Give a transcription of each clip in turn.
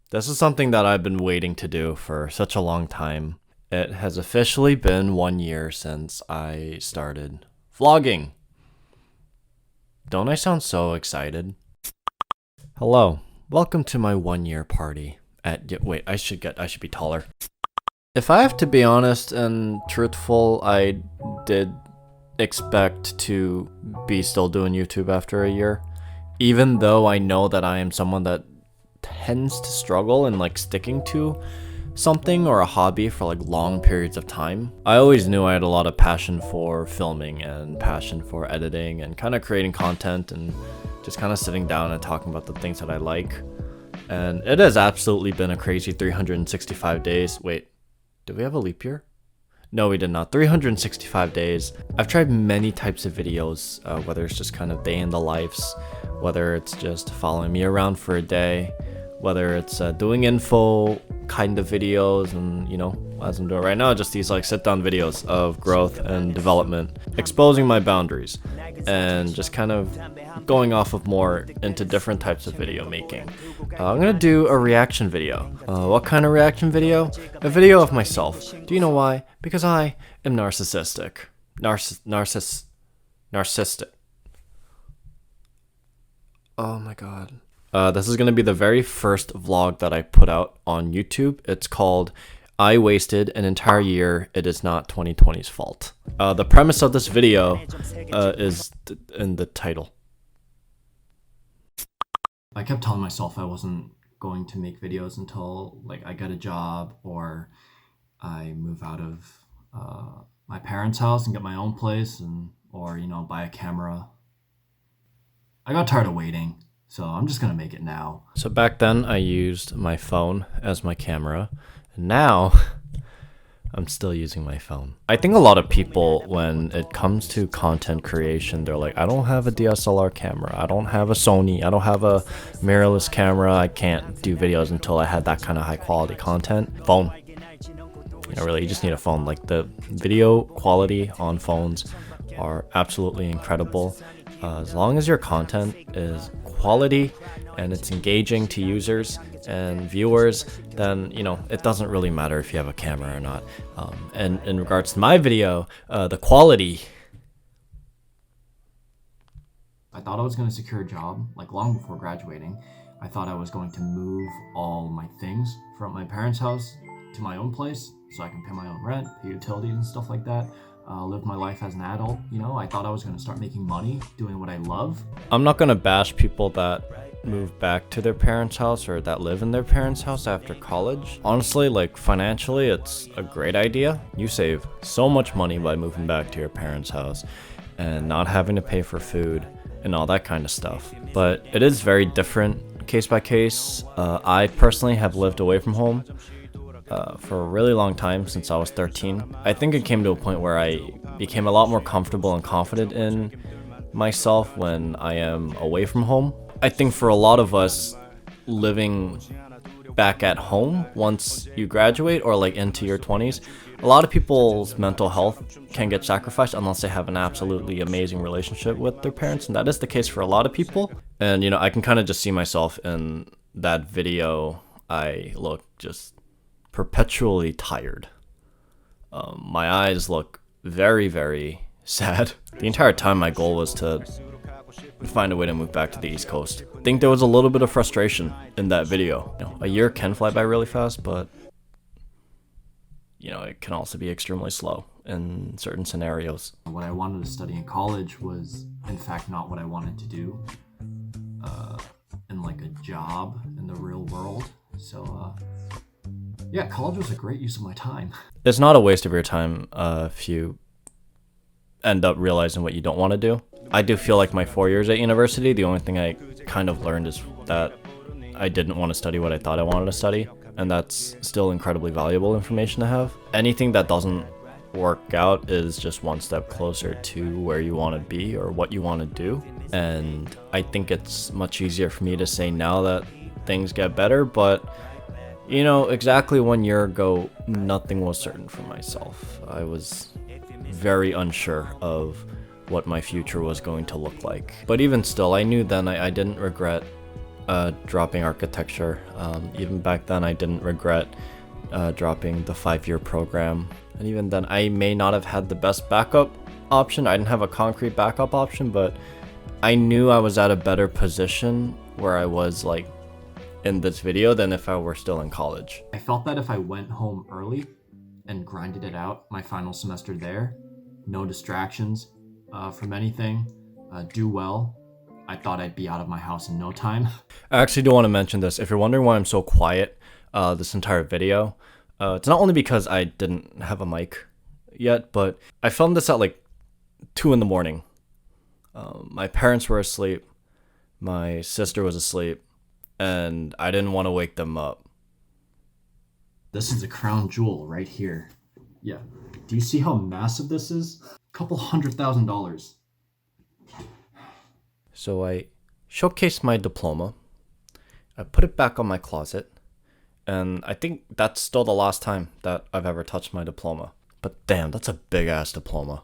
This is something that I've been waiting to do for such a long time. It has officially been 1 year since I started vlogging. Don't I sound so excited? Hello, welcome to my 1 year party wait, I should be taller. If I have to be honest and truthful, I did expect to be still doing YouTube after a year, even though I know that I am someone that tends to struggle in like sticking to something or a hobby for like long periods of time. I always knew I had a lot of passion for filming and passion for editing and kind of creating content and just kind of sitting down and talking about the things that I like. And it has absolutely been a crazy 365 days. Wait, did we have a leap year? No, we did not. 365 days. I've tried many types of videos, whether it's just kind of day in the lives, whether it's just following me around for a day, whether it's doing info kind of videos, and you know, as I'm doing right now, just these like sit down videos of growth and development, exposing my boundaries, and just kind of going off of more into different types of video making. I'm gonna do a reaction video. What kind of reaction video? A video of myself. Do you know why? Because I am narcissistic. Narcissistic. Oh my god. This is going to be the very first vlog that I put out on YouTube. It's called I Wasted an Entire Year, It Is Not 2020's Fault. The premise of this video is in the title. I kept telling myself I wasn't going to make videos until like I get a job or I move out of my parents' house and get my own place, or you know, buy a camera. I got tired of waiting. So I'm just gonna make it now. So back then I used my phone as my camera, and now I'm still using my phone. I think a lot of people, when it comes to content creation, they're like, I don't have a DSLR camera, I don't have a Sony, I don't have a mirrorless camera, I can't do videos until I had that kind of high quality content. Phone. You know, really, you just need a phone. Like the video quality on phones are absolutely incredible. As long as your content is quality and it's engaging to users and viewers, then you know it doesn't really matter if you have a camera or not. And in regards to my video, the quality, I thought I was going to secure a job like long before graduating. I thought I was going to move all my things from my parents' house to my own place so I can pay my own rent, pay utilities and stuff like that. Live my life as an adult. You know, I thought I was going to start making money doing what I love. I'm not going to bash people that move back to their parents' house or that live in their parents' house after college. Honestly, like financially, it's a great idea. You save so much money by moving back to your parents' house and not having to pay for food and all that kind of stuff. But it is very different case by case. I personally have lived away from home for a really long time, since I was 13. I think it came to a point where I became a lot more comfortable and confident in myself when I am away from home. I think for a lot of us, living back at home once you graduate or like into your 20s, a lot of people's mental health can get sacrificed unless they have an absolutely amazing relationship with their parents, and that is the case for a lot of people. And you know, I can kind of just see myself in that video. I look just perpetually tired. My eyes look very, very sad. The entire time my goal was to find a way to move back to the East Coast. I think there was a little bit of frustration in that video. You know, a year can fly by really fast, but you know, it can also be extremely slow in certain scenarios. What I wanted to study in college was in fact not what I wanted to do in like a job in the real world. So yeah, college was a great use of my time. It's not a waste of your time if you end up realizing what you don't want to do. I do feel like my 4 years at university, the only thing I kind of learned is that I didn't want to study what I thought I wanted to study, and that's still incredibly valuable information to have. Anything that doesn't work out is just one step closer to where you want to be or what you want to do. And I think it's much easier for me to say now that things get better, but you know, exactly 1 year ago, nothing was certain for myself. I was very unsure of what my future was going to look like. But even still, I knew then I didn't regret dropping architecture. Even back then, I didn't regret dropping the 5-year program. And even then, I may not have had the best backup option. I didn't have a concrete backup option, but I knew I was at a better position where I was like in this video than if I were still in college. I felt that if I went home early and grinded it out my final semester there, no distractions from anything, do well, I thought I'd be out of my house in no time. I actually do want to mention this. If you're wondering why I'm so quiet this entire video, it's not only because I didn't have a mic yet, but I filmed this at like 2 in the morning. My parents were asleep, my sister was asleep, and I didn't want to wake them up. This is a crown jewel right here. Yeah. Do you see how massive this is? A couple $100,000. So I showcased my diploma, I put it back on my closet, and I think that's still the last time that I've ever touched my diploma. But damn, that's a big ass diploma.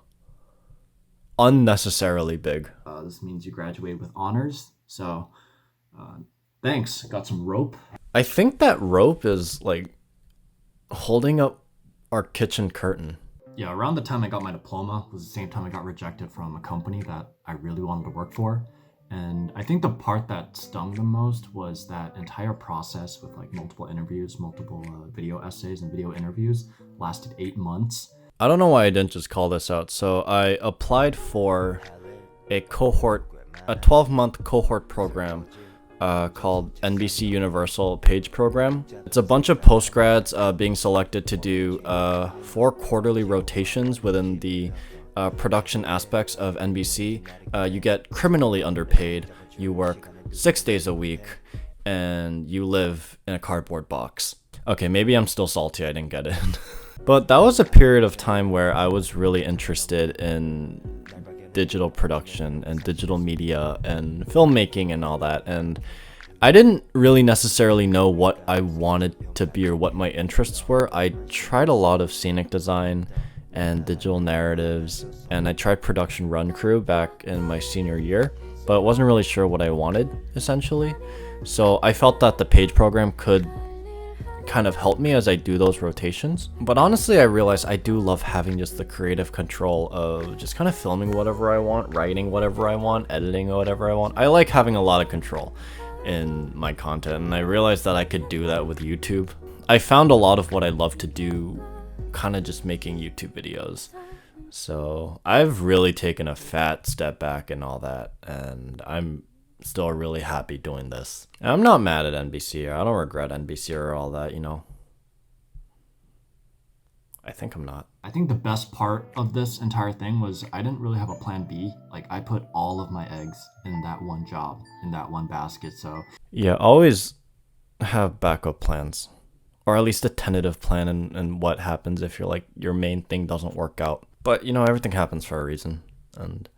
Unnecessarily big. This means you graduated with honors, so thanks. Got some rope. I think that rope is like holding up our kitchen curtain. Yeah, around the time I got my diploma was the same time I got rejected from a company that I really wanted to work for. And I think the part that stung the most was that entire process with like multiple interviews, multiple video essays and video interviews lasted 8 months. I don't know why I didn't just call this out. So I applied for a 12-month cohort program called NBC Universal Page Program. It's a bunch of postgrads being selected to do 4 quarterly rotations within the production aspects of NBC. You get criminally underpaid, you work 6 days a week, and you live in a cardboard box. Okay, maybe I'm still salty I didn't get it. But that was a period of time where I was really interested in digital production and digital media and filmmaking and all that, and I didn't really necessarily know what I wanted to be or what my interests were. I tried a lot of scenic design and digital narratives, and I tried production run crew back in my senior year, but wasn't really sure what I wanted essentially. So I felt that the page program could kind of help me as I do those rotations. But honestly, I realized I do love having just the creative control of just kind of filming whatever I want, writing whatever I want, editing whatever I want. I like having a lot of control in my content, and I realized that I could do that with YouTube. I found a lot of what I love to do kind of just making YouTube videos. So I've really taken a fat step back and all that, and I'm still really happy doing this. And I'm not mad at NBC. I don't regret NBC or all that, you know. I think I'm not. I think the best part of this entire thing was I didn't really have a plan B. Like, I put all of my eggs in that one job, in that one basket, so... Yeah, always have backup plans. Or at least a tentative plan and what happens if your main thing doesn't work out. But, you know, everything happens for a reason. And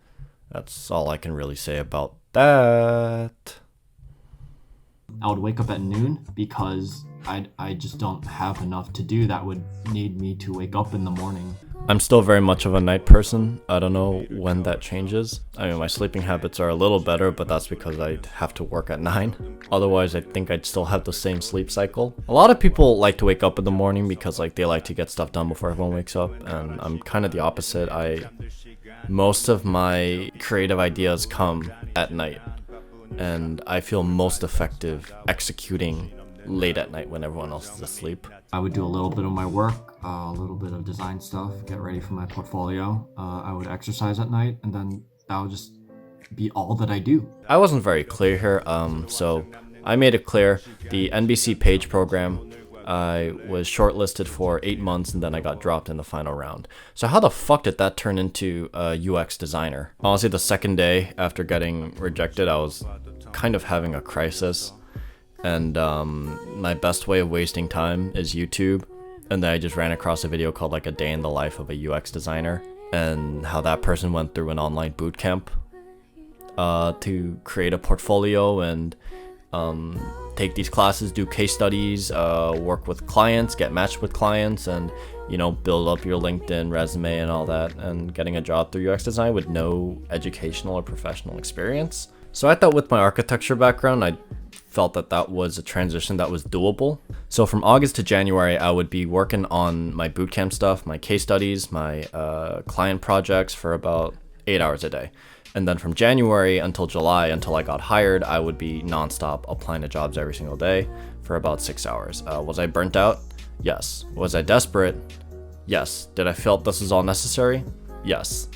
that's all I can really say about that. I would wake up at noon because I just don't have enough to do that would need me to wake up in the morning. I'm still very much of a night person. I don't know when that changes. I mean, my sleeping habits are a little better, but that's because I have to work at 9. Otherwise, I think I'd still have the same sleep cycle. A lot of people like to wake up in the morning because they like to get stuff done before everyone wakes up, and I'm kind of the opposite. Most of my creative ideas come at night, and I feel most effective executing late at night when everyone else is asleep. I would do a little bit of my work, a little bit of design stuff, get ready for my portfolio. I would exercise at night, and then that would just be all that I do. I wasn't very clear here, so I made it clear. The NBC Page program, I was shortlisted for 8 months, and then I got dropped in the final round. So how the fuck did that turn into a UX designer? Honestly, the second day after getting rejected, I was kind of having a crisis. And my best way of wasting time is YouTube. And then I just ran across a video called like A Day in the Life of a UX Designer, and how that person went through an online boot camp to create a portfolio and take these classes, do case studies, work with clients, get matched with clients, and build up your LinkedIn resume and all that, and getting a job through UX design with no educational or professional experience. So I thought with my architecture background, I'd felt that that was a transition that was doable. So from August to January, I would be working on my bootcamp stuff, my case studies, my client projects for about 8 hours a day. And then from January until July, until I got hired, I would be nonstop applying to jobs every single day for about 6 hours. Was I burnt out? Yes. Was I desperate? Yes. Did I feel this was all necessary? Yes.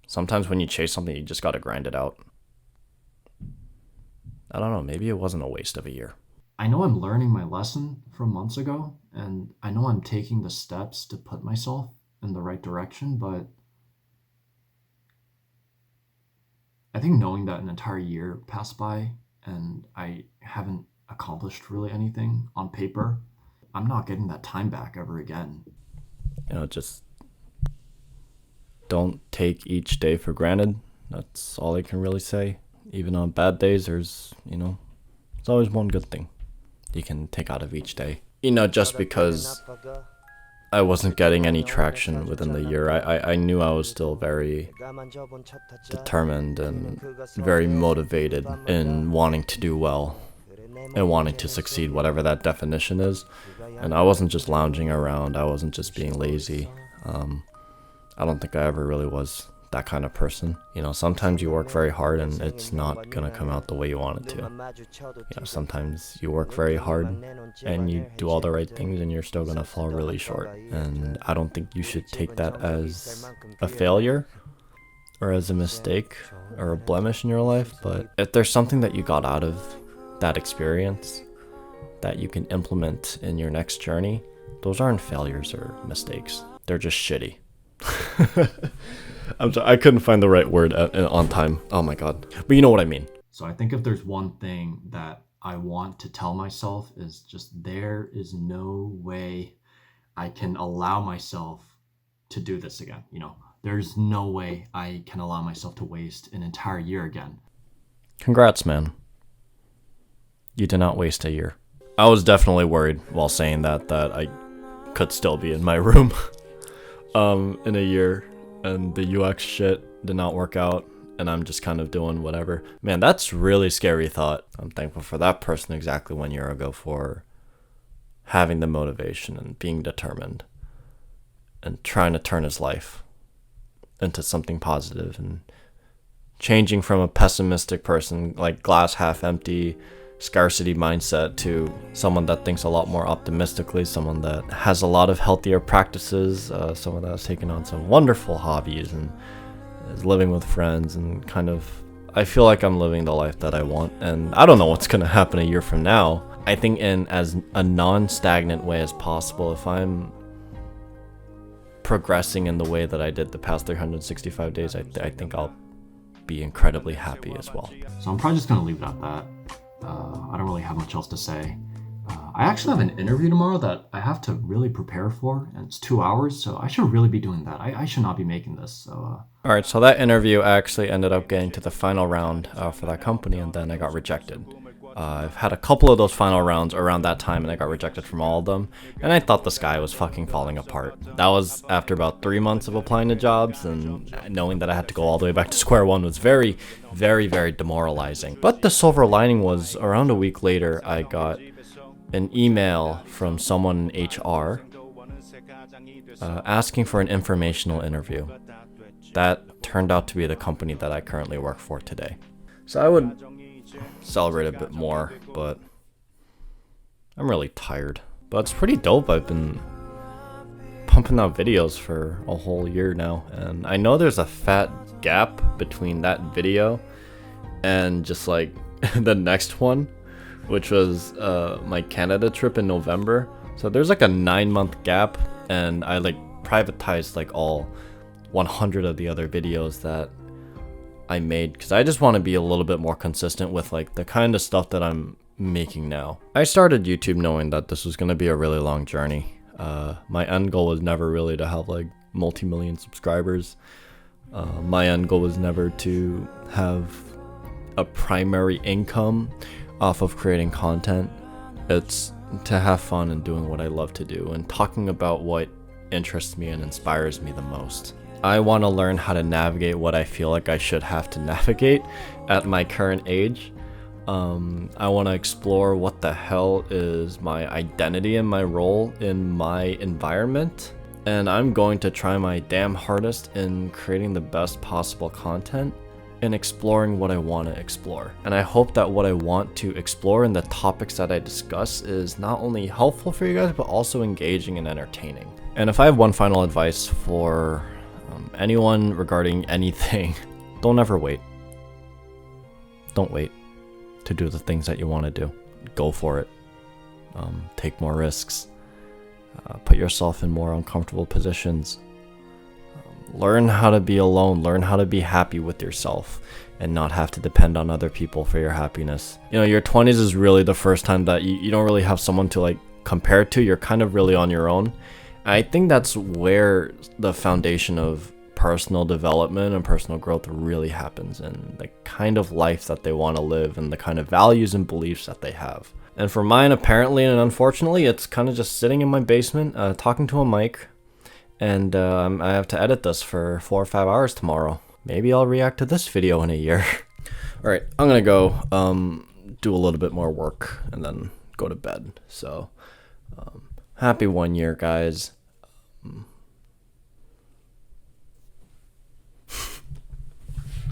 Sometimes when you chase something, you just gotta grind it out. I don't know, maybe it wasn't a waste of a year. I know I'm learning my lesson from months ago, and I know I'm taking the steps to put myself in the right direction, but I think knowing that an entire year passed by and I haven't accomplished really anything on paper, I'm not getting that time back ever again. You know, just don't take each day for granted. That's all I can really say. Even on bad days, there's always one good thing you can take out of each day. Just because I wasn't getting any traction within the year, I knew I was still very determined and very motivated in wanting to do well and wanting to succeed, whatever that definition is. And I wasn't just lounging around, I wasn't just being lazy. I don't think I ever really was that kind of person. Sometimes you work very hard and it's not gonna come out the way you want it to. Sometimes you work very hard and you do all the right things and you're still gonna fall really short. And I don't think you should take that as a failure or as a mistake or a blemish in your life. But if there's something that you got out of that experience that you can implement in your next journey, those aren't failures or mistakes. They're just shitty. I'm sorry, I couldn't find the right word on time. Oh my god. But you know what I mean. So I think if there's one thing that I want to tell myself is just there is no way I can allow myself to do this again. There's no way I can allow myself to waste an entire year again. Congrats, man. You did not waste a year. I was definitely worried while saying that I could still be in my room in a year and the UX shit did not work out and I'm just kind of doing whatever. Man, that's really scary thought. I'm thankful for that person exactly 1 year ago for having the motivation and being determined and trying to turn his life into something positive and changing from a pessimistic person, like glass half empty, scarcity mindset, to someone that thinks a lot more optimistically, someone that has a lot of healthier practices, someone that's taken on some wonderful hobbies and is living with friends and I feel like I'm living the life that I want. And I don't know what's gonna happen a year from now. I think in as a non-stagnant way as possible, if I'm progressing in the way that I did the past 365 days, I think I'll be incredibly happy as well. So I'm probably just gonna leave it at that. I don't really have much else to say. I actually have an interview tomorrow that I have to really prepare for, and it's 2 hours, so I should really be doing that. I should not be making this, so... Alright, so that interview actually ended up getting to the final round for that company, and then I got rejected. I've had a couple of those final rounds around that time, and I got rejected from all of them, and I thought the sky was fucking falling apart. That was after about 3 months of applying to jobs, and knowing that I had to go all the way back to square one was very, very, very demoralizing. But the silver lining was, around a week later, I got an email from someone in HR asking for an informational interview. That turned out to be the company that I currently work for today. So I would celebrate a bit more, but I'm really tired. But it's pretty dope. I've been pumping out videos for a whole year now, and I know there's a fat gap between that video and just like the next one, which was my Canada trip in November. So there's like a 9-month gap, and I like privatized like all 100 of the other videos that I made because I just want to be a little bit more consistent with like the kind of stuff that I'm making now. I started YouTube knowing that this was going to be a really long journey. My end goal was never really to have like multi-million subscribers. My end goal was never to have a primary income off of creating content. It's to have fun and doing what I love to do and talking about what interests me and inspires me the most. I want to learn how to navigate what I feel like I should have to navigate at my current age. I want to explore what the hell is my identity and my role in my environment. And I'm going to try my damn hardest in creating the best possible content and exploring what I want to explore. And I hope that what I want to explore and the topics that I discuss is not only helpful for you guys, but also engaging and entertaining. And if I have one final advice for anyone regarding anything, don't ever wait. Don't wait to do the things that you want to do. Go for it. Take more risks. Put yourself in more uncomfortable positions. Learn how to be alone. Learn how to be happy with yourself and not have to depend on other people for your happiness. You know, your 20s is really the first time that you don't really have someone to like compare to. You're kind of really on your own. I think that's where the foundation of personal development and personal growth really happens, and the kind of life that they want to live and the kind of values and beliefs that they have. And for mine, apparently and unfortunately, it's kind of just sitting in my basement talking to a mic, and I have to edit this for 4 or 5 hours tomorrow. Maybe I'll react to this video in a year. All right, I'm gonna go do a little bit more work and then go to bed. So happy 1 year, guys.